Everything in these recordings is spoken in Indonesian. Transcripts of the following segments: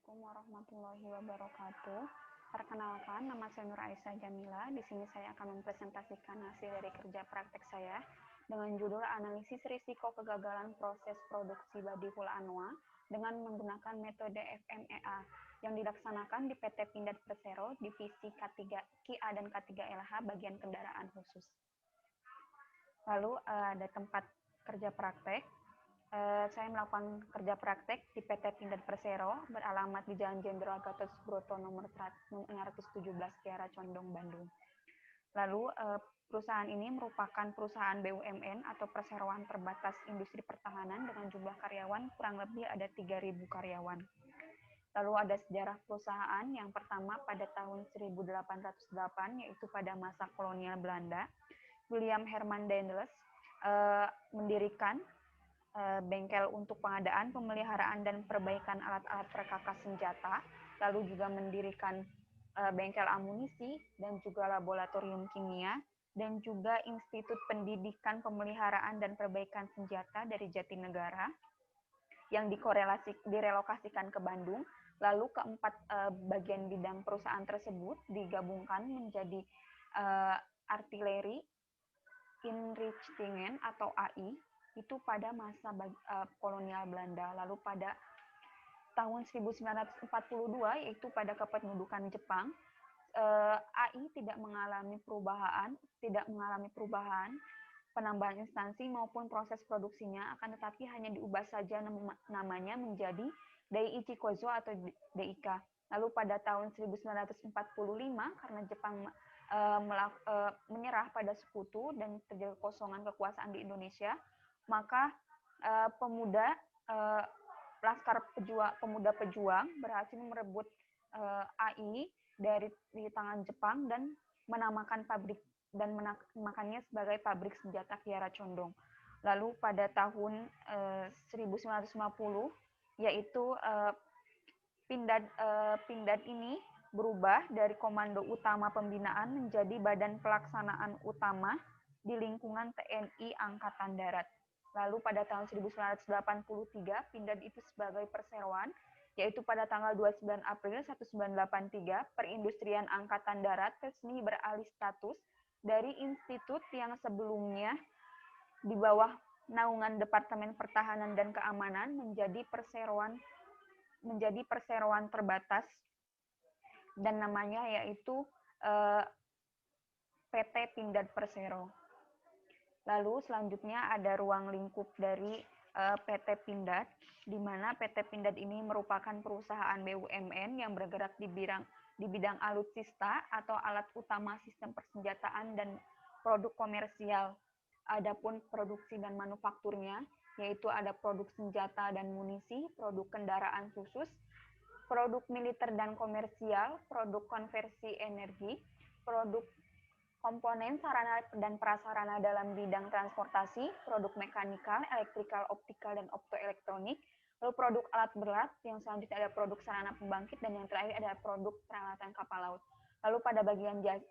Assalamualaikum warahmatullahi wabarakatuh. Perkenalkan, nama saya Nur Aisyah Jamila. Di sini saya akan mempresentasikan hasil dari kerja praktek saya dengan judul Analisis Risiko Kegagalan Proses Produksi Badihul Anwa dengan menggunakan metode FMEA yang dilaksanakan di PT Pindad Persero, Divisi K3, KIA dan K3LH bagian kendaraan khusus. Lalu ada tempat kerja praktek. Saya melakukan kerja praktek di PT Pindad Persero beralamat di Jalan Jenderal Gatot Subroto nomor 517 Kiara Condong, Bandung. Lalu perusahaan ini merupakan perusahaan BUMN atau perseroan terbatas industri pertahanan dengan jumlah karyawan kurang lebih ada 3.000 karyawan. Lalu ada sejarah perusahaan yang pertama pada tahun 1808 yaitu pada masa kolonial Belanda. William Herman Daendels mendirikan bengkel untuk pengadaan, pemeliharaan, dan perbaikan alat-alat perkakas senjata, lalu juga mendirikan bengkel amunisi dan juga laboratorium kimia, dan juga Institut Pendidikan Pemeliharaan dan Perbaikan Senjata dari Jatinegara yang direlokasikan ke Bandung. Lalu keempat bagian bidang perusahaan tersebut digabungkan menjadi artileri, Inrichtingen atau AI, itu pada masa kolonial Belanda. Lalu pada tahun 1942 yaitu pada kependudukan Jepang, AI tidak mengalami perubahan penambahan instansi maupun proses produksinya, akan tetapi hanya diubah saja namanya menjadi Daiichi Kozo atau DIK. Lalu pada tahun 1945 karena Jepang menyerah pada sekutu dan terjadi kekosongan kekuasaan di Indonesia, maka pemuda pejuang berhasil merebut AI di tangan Jepang dan menamakannya sebagai pabrik senjata Kiara Condong. Lalu pada tahun 1950 yaitu Pindad ini berubah dari Komando Utama Pembinaan menjadi Badan Pelaksanaan Utama di lingkungan TNI Angkatan Darat. Lalu pada tahun 1983 Pindad itu sebagai perseroan, yaitu pada tanggal 29 April 1983 Perindustrian Angkatan Darat resmi beralih status dari institut yang sebelumnya di bawah naungan Departemen Pertahanan dan Keamanan menjadi perseroan terbatas dan namanya yaitu PT Pindad Persero. Lalu selanjutnya ada ruang lingkup dari PT Pindad, di mana PT Pindad ini merupakan perusahaan BUMN yang bergerak di bidang alutsista atau alat utama sistem persenjataan dan produk komersial. Adapun produksi dan manufakturnya yaitu ada produk senjata dan munisi, produk kendaraan khusus, produk militer dan komersial, produk konversi energi, produk komponen sarana dan prasarana dalam bidang transportasi, produk mekanikal, elektrikal, optikal, dan optoelektronik, lalu produk alat berat, yang selanjutnya ada produk sarana pembangkit, dan yang terakhir ada produk peralatan kapal laut. Lalu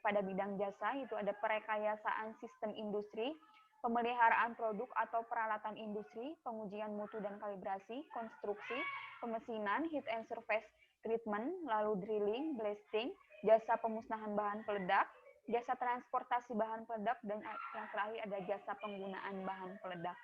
pada bidang jasa itu ada perekayasaan sistem industri, pemeliharaan produk atau peralatan industri, pengujian mutu dan kalibrasi, konstruksi, pemesinan, heat and surface treatment, lalu drilling, blasting, jasa pemusnahan bahan peledak, jasa transportasi bahan peledak, dan yang terakhir ada jasa penggunaan bahan peledak.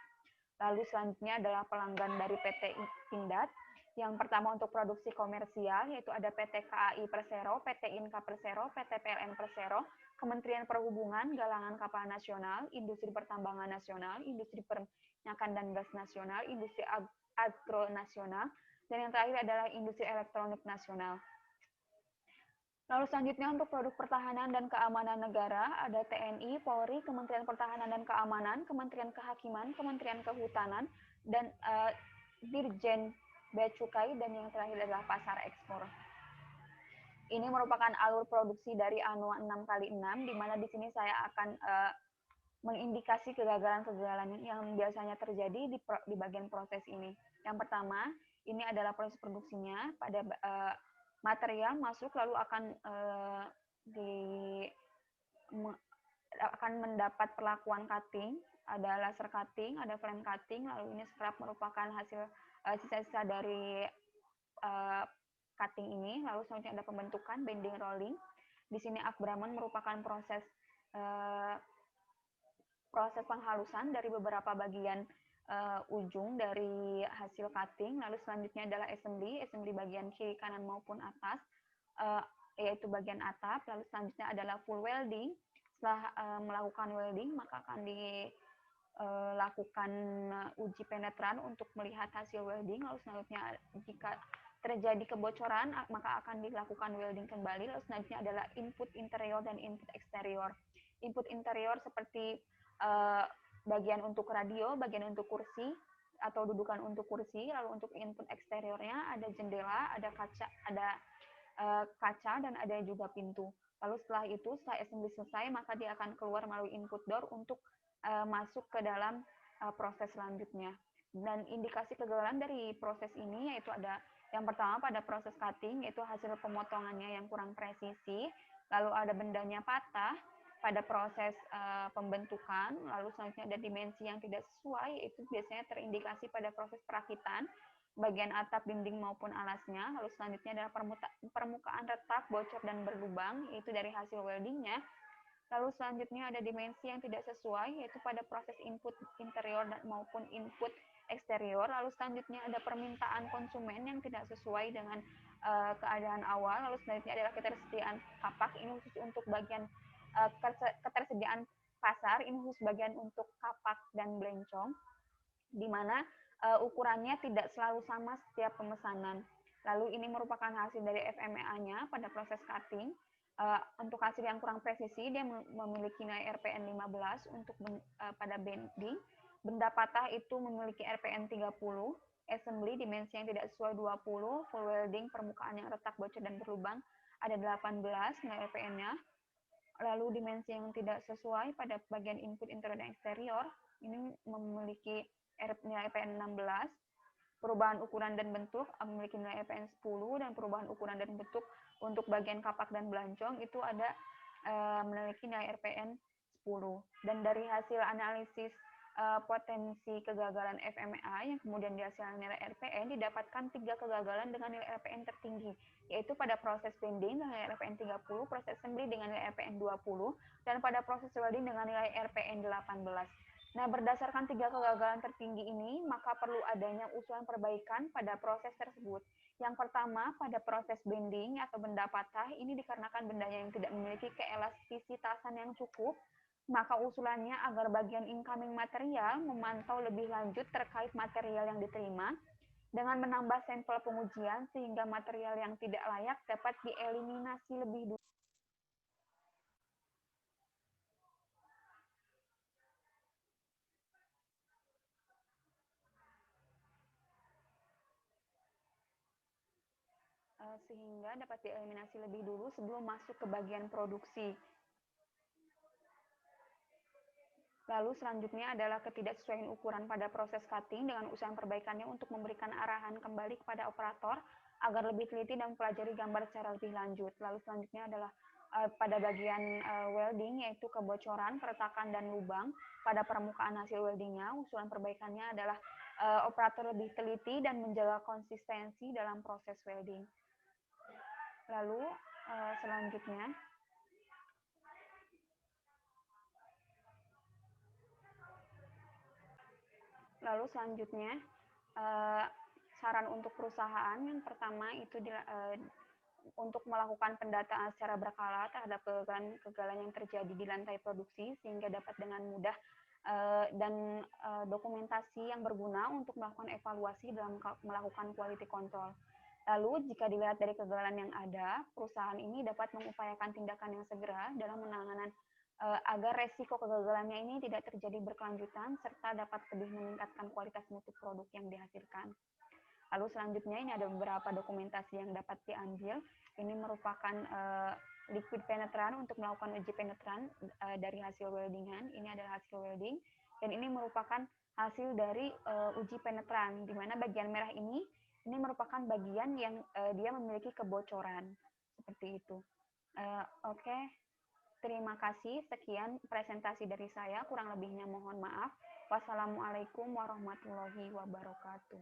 Lalu selanjutnya adalah pelanggan dari PT Pindad. Yang pertama untuk produksi komersial yaitu ada PT KAI Persero, PT Inka Persero, PT PLN Persero, Kementerian Perhubungan, Galangan Kapal Nasional, Industri Pertambangan Nasional, Industri Perminyakan dan Gas Nasional, Industri Agro Nasional, dan yang terakhir adalah Industri Elektronik Nasional. Lalu selanjutnya untuk produk pertahanan dan keamanan negara ada TNI, Polri, Kementerian Pertahanan dan Keamanan, Kementerian Kehakiman, Kementerian Kehutanan, dan Dirjen Bea Cukai, dan yang terakhir adalah pasar ekspor. Ini merupakan alur produksi dari ANWA 6x6, di mana di sini saya akan mengindikasi kegagalan-kegagalan yang biasanya terjadi di bagian proses ini. Yang pertama, ini adalah proses produksinya pada material masuk lalu akan mendapat perlakuan cutting, ada laser cutting, ada flame cutting, lalu ini scrap merupakan hasil sisa-sisa dari cutting ini. Lalu selanjutnya ada pembentukan, bending, rolling. Di sini afbramen merupakan proses penghalusan dari beberapa bagian ujung dari hasil cutting. Lalu selanjutnya adalah assembly bagian kiri, kanan maupun atas, yaitu bagian atap. Lalu selanjutnya adalah full welding. Setelah melakukan welding, maka akan dilakukan uji penetran untuk melihat hasil welding. Lalu selanjutnya jika terjadi kebocoran, maka akan dilakukan welding kembali. Lalu selanjutnya adalah input interior dan input eksterior. Input interior seperti bagian untuk radio, bagian untuk kursi atau dudukan untuk kursi. Lalu untuk input eksteriornya ada jendela, ada kaca dan ada juga pintu. Lalu setelah assembly selesai, maka dia akan keluar melalui input door untuk masuk ke dalam proses selanjutnya. Dan indikasi kegagalan dari proses ini yaitu ada yang pertama pada proses cutting, yaitu hasil pemotongannya yang kurang presisi. Lalu ada bendanya patah pada proses pembentukan. Lalu selanjutnya ada dimensi yang tidak sesuai, itu biasanya terindikasi pada proses perakitan bagian atap, dinding maupun alasnya. Lalu selanjutnya adalah permukaan retak, bocor dan berlubang, yaitu dari hasil weldingnya. Lalu selanjutnya ada dimensi yang tidak sesuai, yaitu pada proses input interior maupun input eksterior. Lalu selanjutnya ada permintaan konsumen yang tidak sesuai dengan keadaan awal. Lalu selanjutnya adalah ketersediaan kapak, ini khusus untuk bagian ketersediaan pasar, ini khusus bagian untuk kapak dan belencong, di mana ukurannya tidak selalu sama setiap pemesanan. Lalu ini merupakan hasil dari FMEA-nya pada proses cutting. Untuk hasil yang kurang presisi, dia memiliki nilai RPN 15 untuk pada bending. Benda patah itu memiliki RPN 30. Assembly dimensi yang tidak sesuai 20. Full welding permukaan yang retak, bocor dan berlubang ada 18 nilai RPN-nya. Lalu dimensi yang tidak sesuai pada bagian input interior dan eksterior ini memiliki nilai RPN 16. Perubahan ukuran dan bentuk memiliki nilai RPN 10, dan perubahan ukuran dan bentuk untuk bagian kapak dan belancong itu ada memiliki nilai RPN 10. Dan dari hasil analisis potensi kegagalan FMEA yang kemudian dihasilkan nilai RPN, didapatkan 3 kegagalan dengan nilai RPN tertinggi, yaitu pada proses bending dengan nilai RPN 30, proses assembly dengan nilai RPN 20, dan pada proses welding dengan nilai RPN 18. Nah, berdasarkan 3 kegagalan tertinggi ini, maka perlu adanya usulan perbaikan pada proses tersebut. Yang pertama, pada proses bending atau benda patah, ini dikarenakan bendanya yang tidak memiliki keelastisitasan yang cukup, maka usulannya agar bagian incoming material memantau lebih lanjut terkait material yang diterima, dengan menambah sampel pengujian sehingga material yang tidak layak dapat dieliminasi lebih dulu. Sehingga dapat dieliminasi lebih dulu sebelum masuk ke bagian produksi. Lalu selanjutnya adalah ketidaksesuaian ukuran pada proses cutting dengan usaha perbaikannya untuk memberikan arahan kembali kepada operator agar lebih teliti dan mempelajari gambar secara lebih lanjut. Lalu selanjutnya adalah pada bagian welding, yaitu kebocoran, keretakan, dan lubang pada permukaan hasil weldingnya. Usulan perbaikannya adalah operator lebih teliti dan menjaga konsistensi dalam proses welding. Lalu selanjutnya saran untuk perusahaan yang pertama itu untuk melakukan pendataan secara berkala terhadap kegagalan yang terjadi di lantai produksi sehingga dapat dengan mudah dan dokumentasi yang berguna untuk melakukan evaluasi dalam melakukan quality control. Lalu jika dilihat dari kegagalan yang ada, perusahaan ini dapat mengupayakan tindakan yang segera dalam penanganan agar resiko kegagalannya ini tidak terjadi berkelanjutan serta dapat lebih meningkatkan kualitas mutu produk yang dihasilkan. Lalu selanjutnya ini ada beberapa dokumentasi yang dapat diambil. Ini merupakan liquid penetran untuk melakukan uji penetran dari hasil weldingan. Ini adalah hasil welding dan ini merupakan hasil dari uji penetran, di mana bagian merah ini merupakan bagian yang dia memiliki kebocoran seperti itu. Oke. Terima kasih, sekian presentasi dari saya, kurang lebihnya mohon maaf. Wassalamualaikum warahmatullahi wabarakatuh.